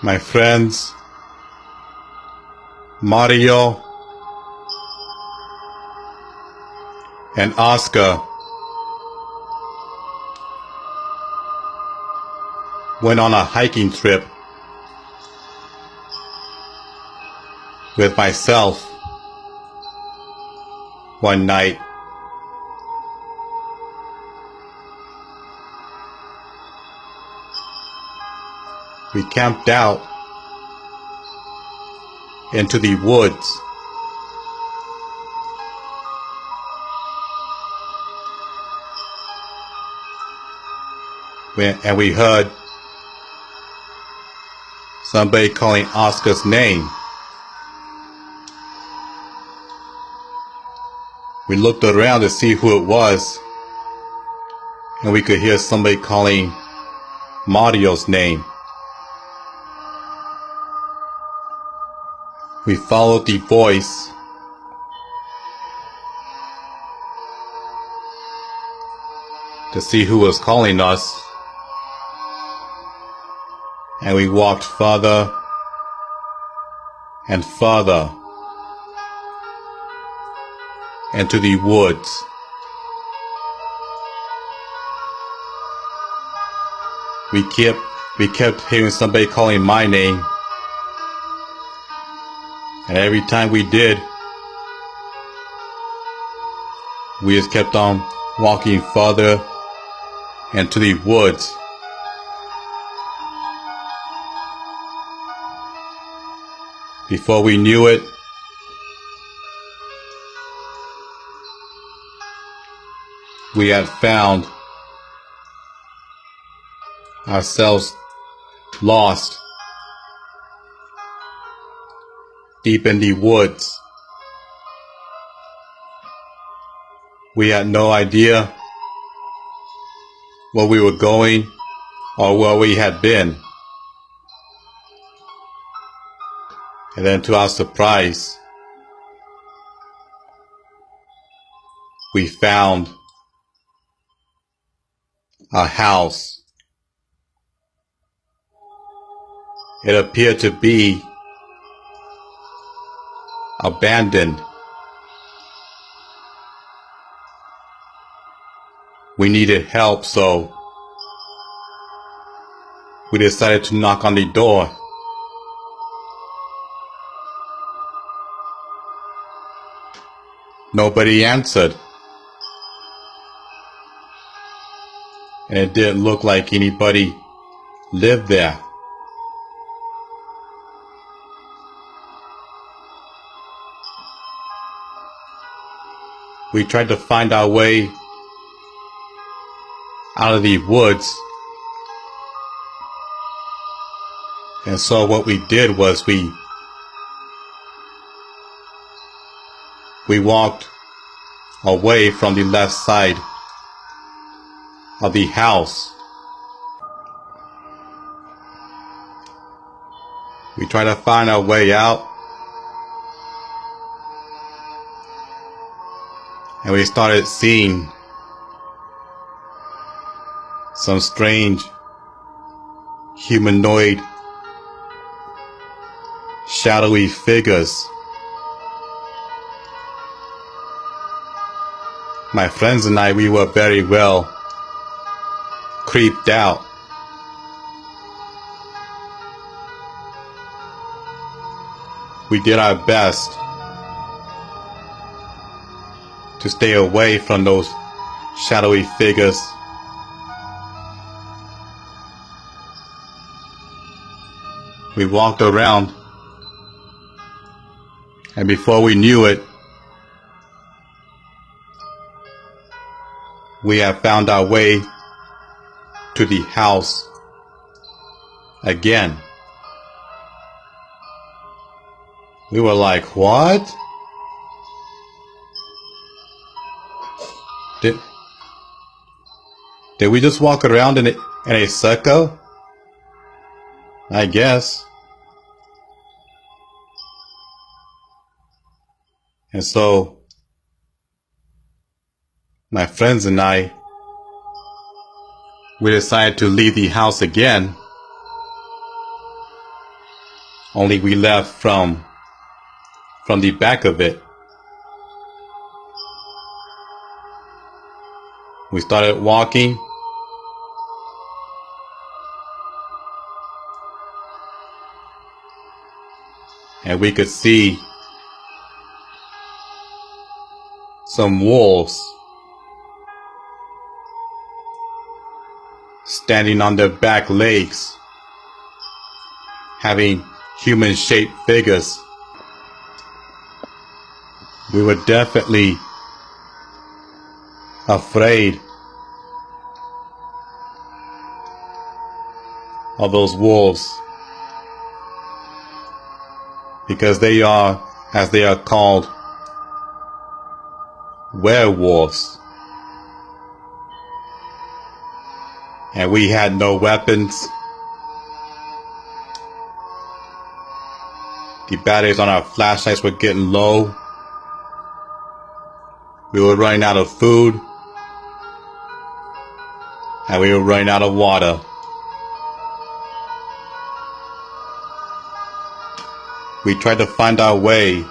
My friends, Mario and Oscar, went on a hiking trip with myself one night. We camped out into the woods. And we heard somebody calling Oscar's name. We looked around to see who it was, and we could hear somebody calling Mario's name. We followed the voice to see who was calling us, and we walked further and further into the woods. We kept hearing somebody calling my name, and every time we did, we just kept on walking further into the woods. Before we knew it, we had found ourselves lost deep in the woods. We had no idea where we were going or where we had been. And then to our surprise, we found a house. It appeared to be abandoned. We needed help, so we decided to knock on the door. Nobody answered, and it didn't look like anybody lived there. We tried to find our way out of the woods, and so what we did was we walked away from the left side of the house. We tried to find our way out, and we started seeing some strange humanoid shadowy figures. My friends and I, we were very well creeped out. We did our best to stay away from those shadowy figures. We walked around, and before we knew it, we had found our way to the house again. We were like, what? Did we just walk around in a circle? I guess. And so my friends and I, we decided to leave the house again Only we left from the back of it. We started walking, and we could see some wolves standing on their back legs, having human-shaped figures. We were definitely afraid of those wolves, because they are, as they are called, werewolves. And we had no weapons. The batteries on our flashlights were getting low. We were running out of food. And we were running out of water. We tried to find our way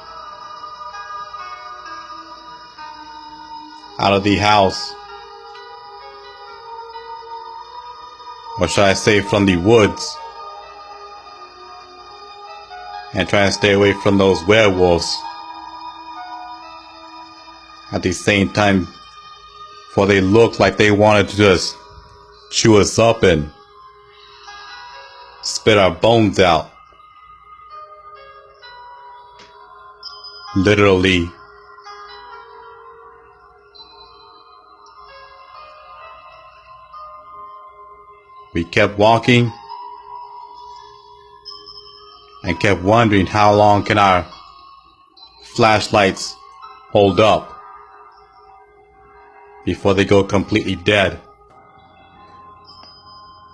out of the house. Or should I say from the woods. And try and stay away from those werewolves. At the same time, for they looked like they wanted to just chew us up and spit our bones out. Literally. We kept walking and kept wondering how long can our flashlights hold up before they go completely dead.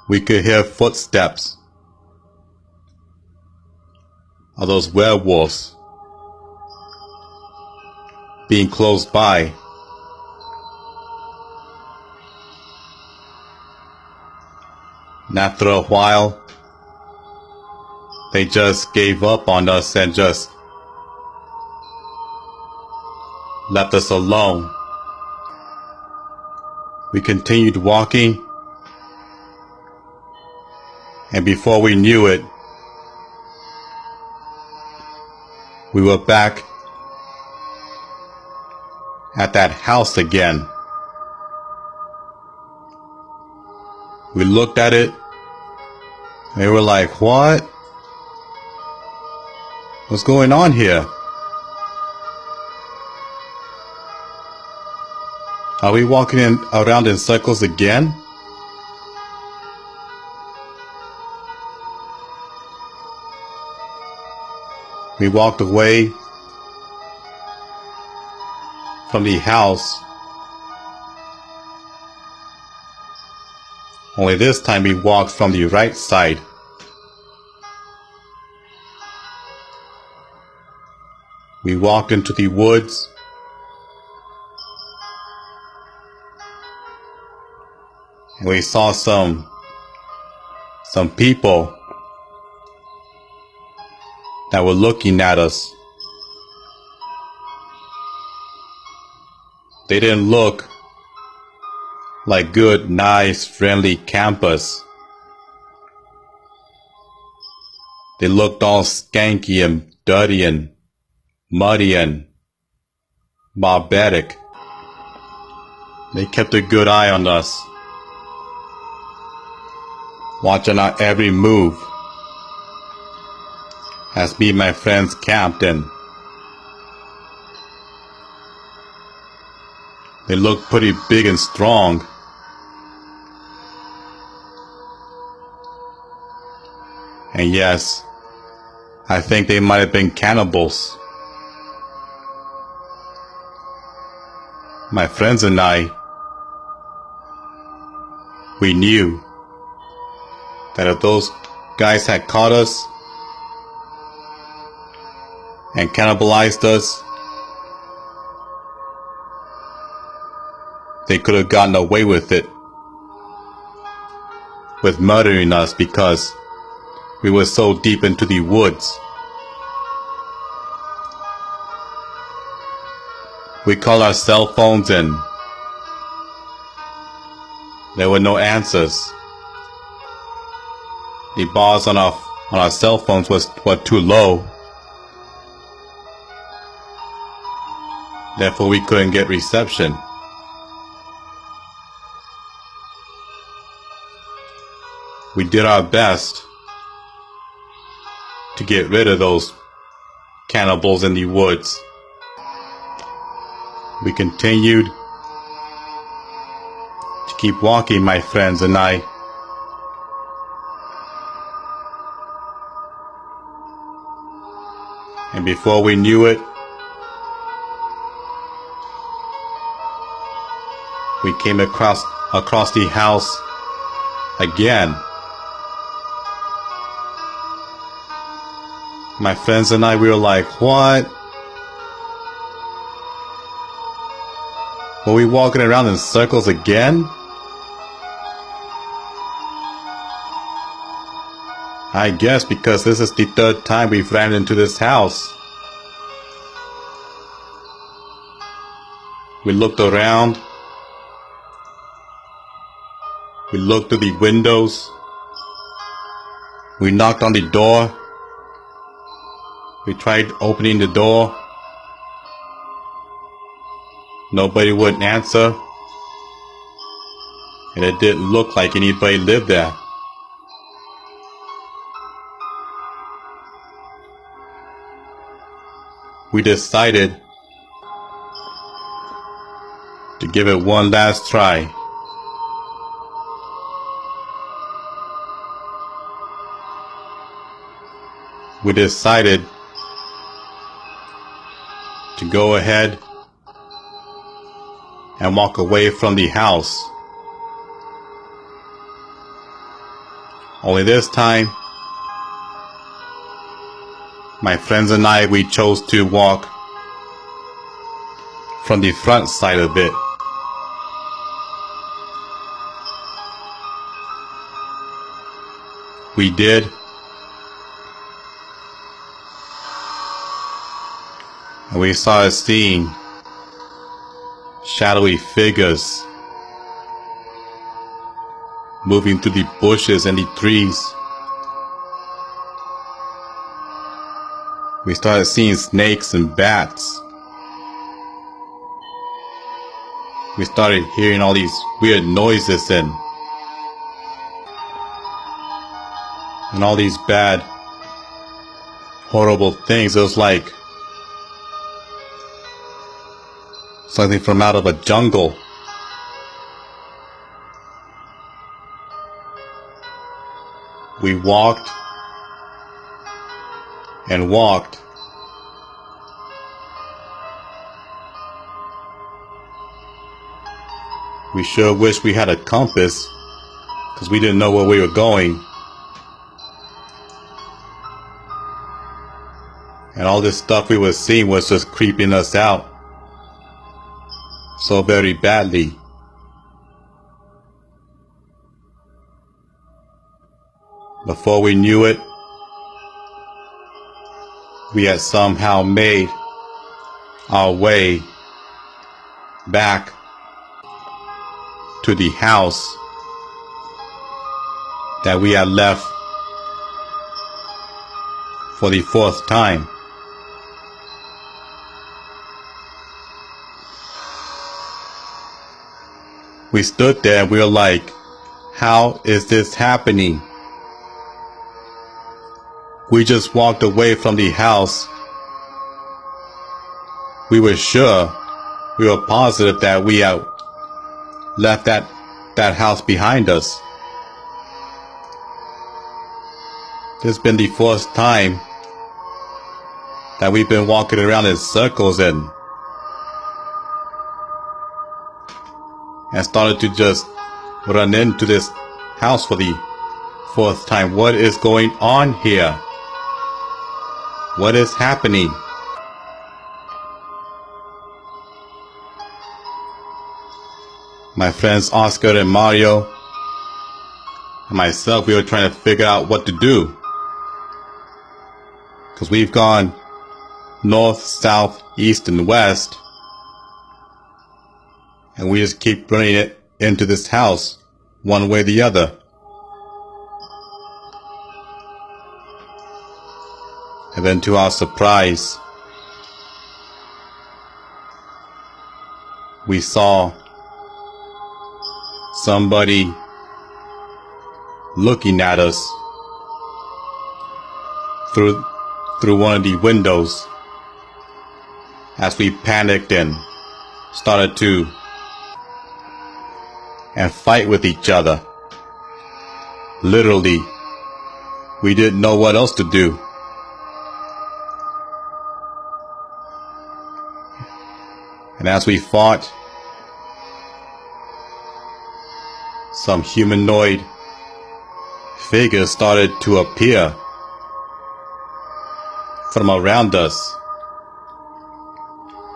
We could hear footsteps of those werewolves being close by. And after a while, they just gave up on us and just left us alone. We continued walking, and before we knew it, we were back at that house again. We looked at it, and we were like, what? What's going on here? Are we walking around in circles again? We walked away from the house. Only this time we walked from the right side. We walked into the woods. And we saw some people that were looking at us. They didn't look like good, nice, friendly campers. They looked all skanky and dirty and muddy and barbaric. They kept a good eye on us, watching our every move as me and my friends camped in. They looked pretty big and strong. And yes, I think they might have been cannibals. My friends and I, we knew that if those guys had caught us and cannibalized us, they could have gotten away with it, with murdering us, because We were so deep into the woods. We called our cell phones and there were no answers. The bars on our cell phones were too low. Therefore we couldn't get reception. We did our best to get rid of those cannibals in the woods. We continued to keep walking, my friends and I. And before we knew it, we came across the house again. My friends and I, we were like, what? Were we walking around in circles again? I guess because this is the third time we've ran into this house. We looked around. We looked through the windows. We knocked on the door. We tried opening the door. Nobody would answer. And it didn't look like anybody lived there. We decided to give it one last try. We decided to go ahead and walk away from the house. Only this time, my friends and I, we chose to walk from the front side of it. We did. And we started seeing shadowy figures moving through the bushes and the trees. We started seeing snakes and bats. We started hearing all these weird noises and all these bad, horrible things. It was like something from out of a jungle. We walked and walked. We sure wish we had a compass, because we didn't know where we were going. And all this stuff we were seeing was just creeping us out so very badly. Before we knew it, we had somehow made our way back to the house that we had left for the fourth time. We stood there and we were like, how is this happening? We just walked away from the house. We were sure, we were positive that we had left that house behind us. This has been the fourth time that we've been walking around in circles and started to just run into this house for the fourth time. What is going on here? What is happening? My friends Oscar and Mario and myself, we were trying to figure out what to do. Because we've gone north, south, east, and west. And we just keep running it into this house, one way or the other. And then to our surprise, we saw somebody looking at us through one of the windows as we panicked and started to fight with each other. Literally, we didn't know what else to do. And as we fought, some humanoid figures started to appear from around us,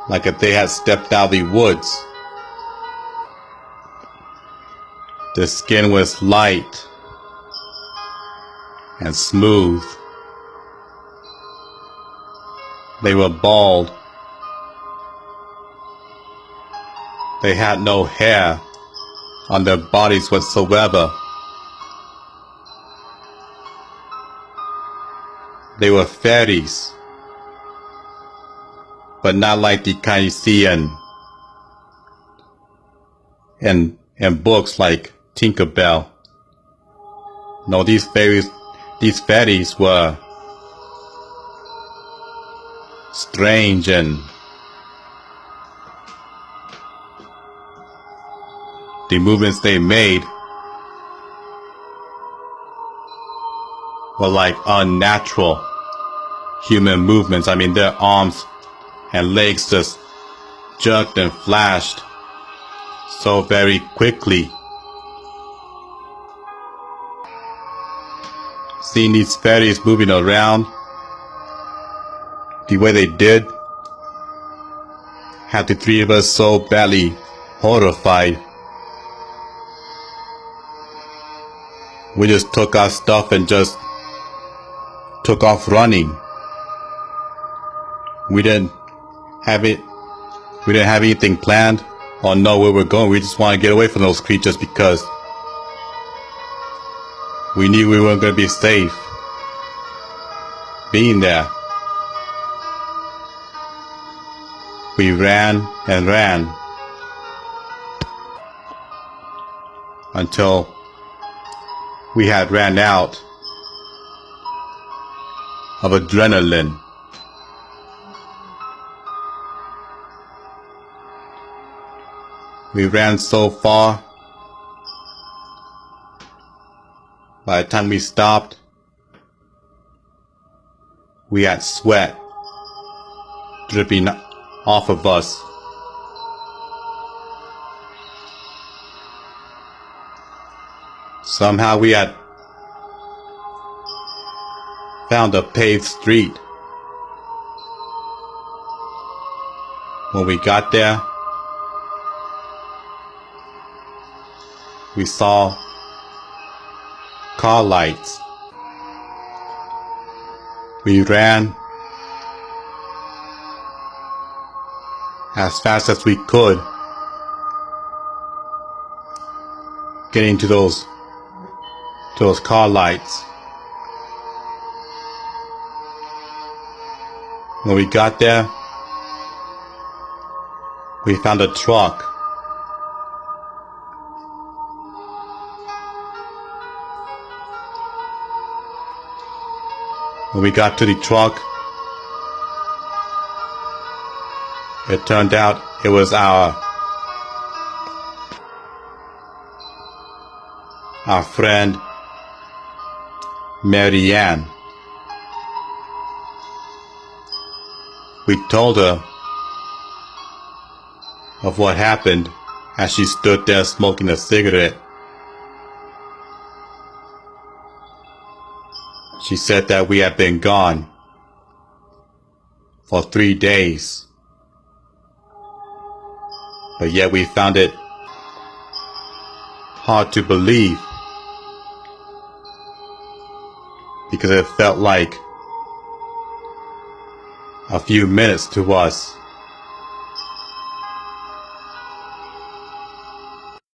like if they had stepped out of the woods. The skin was light and smooth. They were bald. They had no hair on their bodies whatsoever. They were fairies, but not like the kind you see in books like Tinkerbell. No, these fairies were strange, and the movements they made were like unnatural human movements. I mean, their arms and legs just jerked and flashed so very quickly. Seeing these fairies moving around the way they did had the three of us so badly horrified. We just took our stuff and just took off running. We didn't have anything planned or know where we're going. We just want to get away from those creatures because we knew we weren't going to be safe being there. We ran and ran until we had ran out of adrenaline. We ran so far, by the time we stopped, we had sweat dripping off of us. Somehow we had found a paved street. When we got there, we saw car lights. We ran as fast as we could, getting to those car lights. When we got there, we found a truck. When we got to the truck, it turned out it was our friend Marianne. We told her of what happened as she stood there smoking a cigarette. She said that we had been gone for 3 days, but yet we found it hard to believe because it felt like a few minutes to us.